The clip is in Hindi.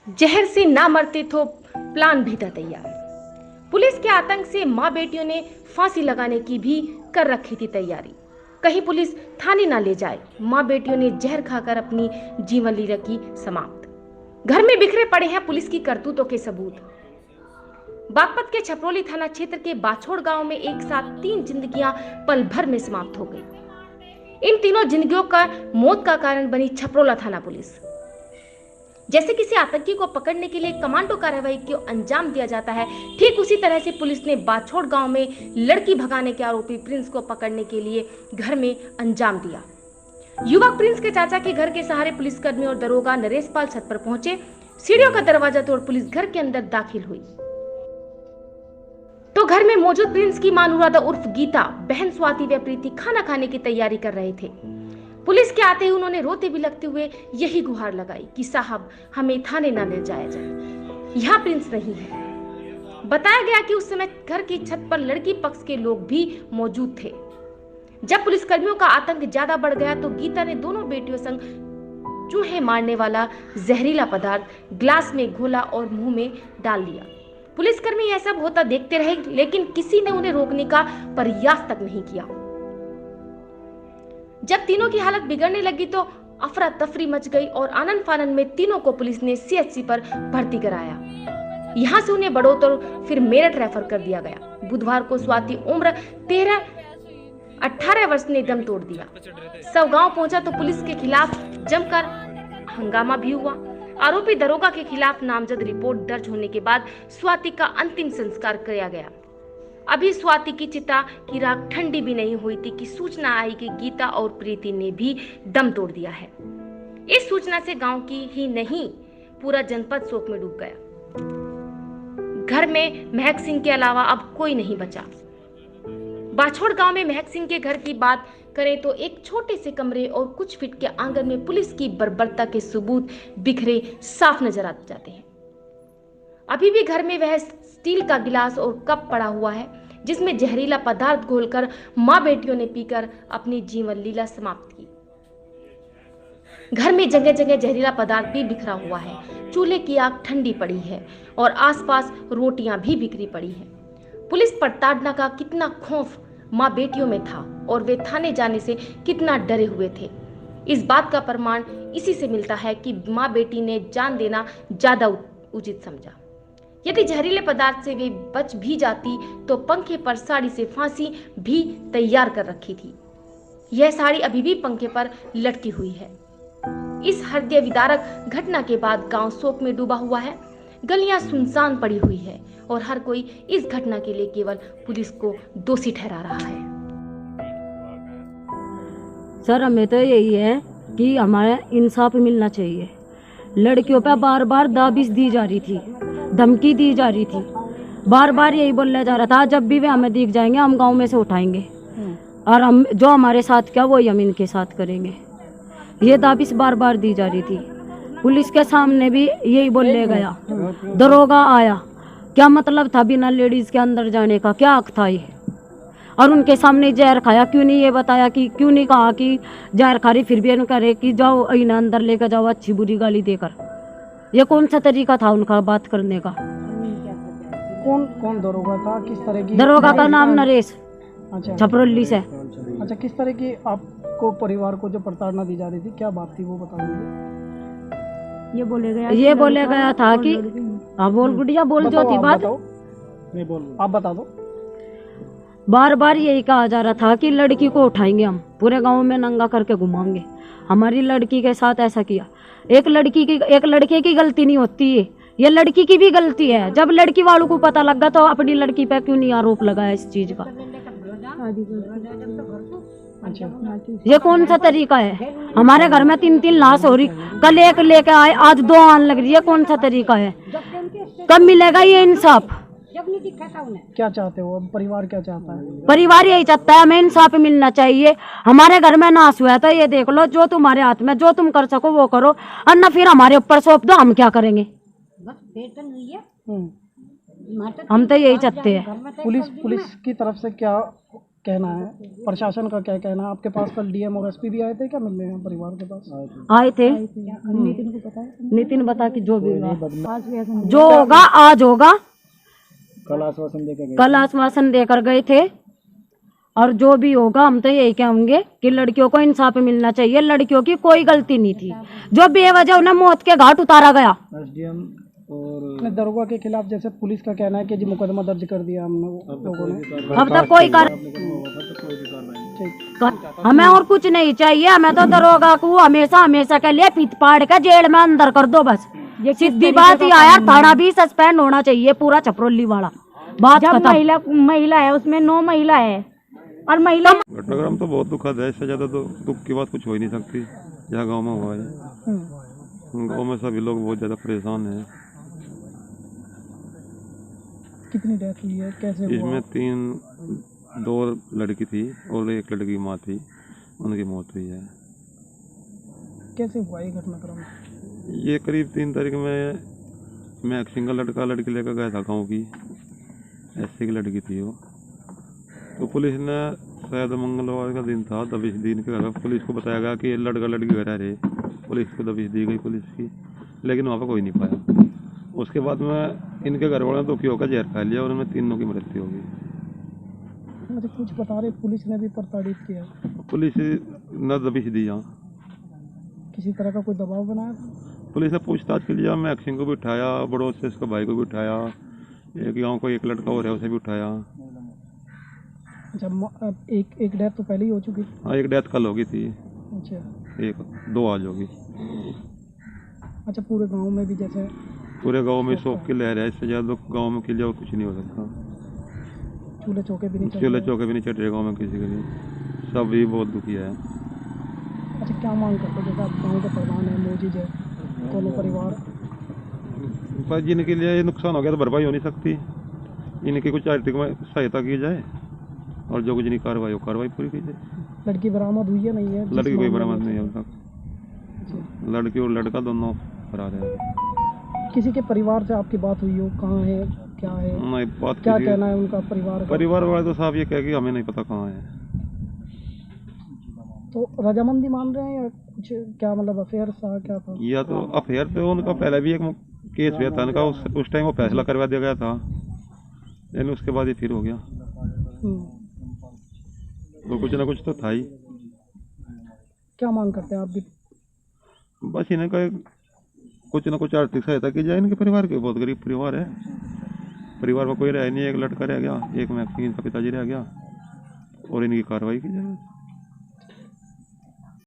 जहर से ना मरते तो प्लान भी था तैयार। पुलिस के आतंक से मां बेटियों ने फांसी लगाने की भी कर रखी थी तैयारी। कहीं पुलिस थाने ना ले जाए, मां बेटियों ने जहर खाकर अपनी जीवन लीला की समाप्त। घर में बिखरे पड़े हैं पुलिस की करतूतों के सबूत। बागपत के छपरोली थाना क्षेत्र के बाछोड़ गांव में एक साथ 3 जिंदगियां पल भर में समाप्त हो गई। इन तीनों जिंदगियों का मौत का कारण बनी छपरोला थाना पुलिस। जैसे किसी आतंकी को पकड़ने के लिए कमांडो कार्रवाई को अंजाम दिया जाता है, ठीक उसी तरह से पुलिस ने बाछोड़ गांव में लड़की भगाने के आरोपी प्रिंस को पकड़ने के लिए घर में अंजाम दिया। युवक प्रिंस के चाचा के घर के सहारे पुलिसकर्मी और दरोगा नरेश पाल छत पर पहुंचे। सीढ़ियों का दरवाजा तोड़ पुलिस घर के अंदर दाखिल हुई तो घर में मौजूद प्रिंस की मां अनुराधा उर्फ गीता, बहन स्वाति व प्रीति खाना खाने की तैयारी कर रहे थे। पुलिस के आते ही उन्होंने रोते बिलखते हुए यही गुहार लगाई कि साहब हमें थाने ना ले जाया जाए, यहाँ प्रिंस नहीं है। बताया गया कि उस समय घर की छत पर लड़की पक्ष के लोग भी मौजूद थे। जब पुलिसकर्मियों का आतंक ज्यादा बढ़ गया तो गीता ने दोनों बेटियों संग चूहे मारने वाला जहरीला पदार्थ ग्लास में घोला और मुंह में डाल दिया। पुलिसकर्मी यह सब होता देखते रहे, लेकिन किसी ने उन्हें रोकने का प्रयास तक नहीं किया। जब तीनों की हालत बिगड़ने लगी तो अफरा तफरी मच गई और आनन फानन में तीनों को पुलिस ने सीएचसी पर भर्ती कराया। यहां से उन्हें बड़ौदा फिर मेरठ रेफर कर दिया गया। बुधवार को स्वाति उम्र 18 वर्ष ने दम तोड़ दिया। सब गांव पहुंचा तो पुलिस के खिलाफ जमकर हंगामा भी हुआ। आरोपी दरोगा के खिलाफ नामजद रिपोर्ट दर्ज होने के बाद स्वाति का अंतिम संस्कार किया गया। अभी स्वाति की चिता की राख ठंडी भी नहीं हुई थी कि सूचना आई कि गीता और प्रीति ने भी दम तोड़ दिया है। इस सूचना से गांव की ही नहीं पूरा जनपद शोक में डूब गया। घर में महक सिंह के अलावा अब कोई नहीं बचा। बाछोड़ गांव में महक सिंह के घर की बात करें तो एक छोटे से कमरे और कुछ फीट के आंगन में पुलिस की बर्बरता के सबूत बिखरे साफ नजर आ जाते हैं। अभी भी घर में वह स्टील का गिलास और कप पड़ा हुआ है जिसमें जहरीला पदार्थ घोलकर मां बेटियों ने पीकर अपनी जीवन लीला समाप्त की। घर में जगह जगह जहरीला पदार्थ भी बिखरा हुआ है। चूल्हे की आग ठंडी पड़ी है और आसपास रोटियां भी बिखरी पड़ी है। पुलिस प्रताड़ना का कितना खौफ मां बेटियों में था और वे थाने जाने से कितना डरे हुए थे, इस बात का प्रमाण इसी से मिलता है कि मां बेटी ने जान देना ज्यादा उचित समझा। यदि जहरीले पदार्थ से वे बच भी जाती तो पंखे पर साड़ी से फांसी भी तैयार कर रखी थी। यह साड़ी अभी भी पंखे पर लटकी हुई है। इस हृदय विदारक घटना के बाद गांव शोक में डूबा हुआ है। गलियां सुनसान पड़ी हुई है और हर कोई इस घटना के लिए केवल पुलिस को दोषी ठहरा रहा है। सर हमें तो यही है कि हमारा इंसाफ मिलना चाहिए। लड़कियों पर बार बार दाबिश दी जा रही थी, धमकी दी जा रही थी। बार बार यही बोला जा रहा था जब भी वे हमें दिख जाएंगे हम गांव में से उठाएंगे और हम जो हमारे साथ क्या वही हम इनके साथ करेंगे। ये दाबिश बार बार दी जा रही थी। पुलिस के सामने भी यही बोले गया। दरोगा आया, क्या मतलब था बिना लेडीज के अंदर जाने का, क्या हक था ये? और उनके सामने जहर खाया, क्यों नहीं ये बताया कि क्यों नहीं कहा कि जहर खा रही फिर भी करे कि जाओ इन्हें अंदर लेकर जाओ अच्छी बुरी गाली देकर। ये कौन सा तरीका था उनका बात करने का? कौन दरोगा था? किस तरह की? दरोगा का नाम नरेश, अच्छा, छपरोली से। अच्छा, किस तरह की आपको परिवार को जो प्रताड़ना दी जा रही थी, क्या बात थी वो बता दीजिए। ये बोले गया था कि हाँ बोल गुड़िया बोल जो थी बात नहीं बोल आप बता दो। बार बार यही कहा जा रहा था कि लड़की को उठाएंगे, हम पूरे गांव में नंगा करके घुमाएंगे। हमारी लड़की के साथ ऐसा किया। एक लड़के की गलती नहीं होती है, ये लड़की की भी गलती है। जब लड़की वालों को पता लगा तो अपनी लड़की पे क्यों नहीं आरोप लगाया इस चीज का? ये कौन सा तरीका है? हमारे घर में 3 लाश हो रही, कल एक लेके आए आज 2 आने लग रही है। कौन सा तरीका है? कब मिलेगा ये इंसाफ? क्या चाहते हो? अब परिवार क्या चाहता है? परिवार यही चाहता है हमें इंसाफ मिलना चाहिए। हमारे घर में नाश हुआ तो ये देख लो, जो तुम्हारे हाथ में जो तुम कर सको वो करो, और न फिर हमारे ऊपर सौंप दो, हम क्या करेंगे? हम तो यही चाहते हैं। पुलिस की तरफ से क्या कहना है, प्रशासन का क्या कहना है? आपके पास कल डीएम और एसपी भी आए थे क्या मिलने हैं परिवार के पास? आए थे। नितिन बता कि जो भी होगा, जो होगा आज होगा। कल आश्वासन देकर गए थे, और जो भी होगा हम तो यही कहेंगे कि लड़कियों को इंसाफ मिलना चाहिए। लड़कियों की कोई गलती नहीं थी, जो बेवजह उन्हें मौत के घाट उतारा गया। एसडीएम और दरोगा के खिलाफ जैसे पुलिस का कहना है कि जी मुकदमा दर्ज कर दिया हमने लोगों ने, अब तक कोई हमें और कुछ नहीं चाहिए। हमें तो दरोगा को हमेशा हमेशा के लिए पीट पाड़ के जेल में अंदर कर दो बस। ये सीधी बात ही आया, थाना भी सस्पेंड होना चाहिए पूरा छपरोली वाला। बात खत्म। महिला है उसमें 9 महिला है, और महिला घटनाक्रम तो बहुत दुखद है। इससे ज्यादा तो दुख की बात कुछ हो ही नहीं सकती जहाँ गांव में हुआ है। गांव में सभी लोग बहुत ज्यादा परेशान हैं। कितनी डेथ हुई है, कैसे हुआ? इसमें 2 लड़की थी और 1 लड़की की माँ थी, उनकी मौत हुई है। कैसे हुआ ये घटनाक्रम? ये करीब 3 तारीख में मैं एक सिंगल लड़की लेकर गया था गाँव की, ऐसी की लड़की थी वो। तो पुलिस ने शायद मंगलवार का दिन था, दबिश दी इनके घर में। पुलिस को बताया गया कि लड़का लड़की घर आ रहे, पुलिस को दबिश दी गई पुलिस की, लेकिन वहाँ पर कोई नहीं पाया। उसके बाद में इनके घर वालों ने दुखी होकर जहर खा लिया और उनमें 3 की मृत्यु हो गई। मुझे कुछ बता रहे पुलिस ने भी प्रताड़ित किया, पुलिस ने दबिश दी। यहाँ किसी तरह का कोई दबाव बनाया? पुलिस ने पूछताछ के लिए मैं सिंह को भी उठाया, बड़ों से इसका भाई को भी उठाया, एक गाँव को 1 लड़का हो रहा है उसे भी उठाया। अच्छा, एक डेथ तो पहले ही हो चुकी? हाँ, 1 डेथ कल होगी थी। अच्छा, 2 आज होगी। अच्छा, पूरे गांव में भी जैसे पूरे गांव में शोक की लहर है। इससे ज़्यादा गांव में किले और कुछ नहीं हो सकता। चूल्हे चौके भी नहीं चल रहे गाँव में किसी के लिए। सब भी बहुत दुखी है। अच्छा, क्या मांग करते हो? जैसे आप गाँव के प्रधान है, मोजी है, दोनों परिवार, पर जिनके लिए ये नुकसान हो गया तो भरपाई हो नहीं सकती। इनकी कुछ आर्थिक सहायता की जाए और जो कुछ नहीं कार्रवाई हो कार्रवाई पूरी की जाए। लड़की बरामद हुई है नहीं है? लड़की कोई बरामद नहीं है अभी तक। लड़की और लड़का दोनों फरार है। किसी के परिवार से आपकी बात हुई हो? कहाँ है, क्या है? नहीं, बात क्या कहना है उनका परिवार वाले तो साहब ये कह कि हमें नहीं पता कहाँ है। तो रजामंदी मान रहे हैं या कुछ, क्या मतलब अफेयर सा क्या था? या तो अफेयर तो उनका पहले भी एक केस हुआ था उनका, उस टाइम वो फैसला करवा दिया गया था, लेकिन उसके बाद ये फिर हो गया। तो कुछ ना कुछ तो था ही। क्या मांग करते हैं आप भी? बस इन्हें का कुछ ना कुछ आर्थिक सहायता की जाए। इनके परिवार के बहुत गरीब परिवार है। परिवार में कोई रह नहीं, 1 लड़का रह गया, 1 मैक्सिम का पिताजी रह गया, और इनकी कार्रवाई की जाए।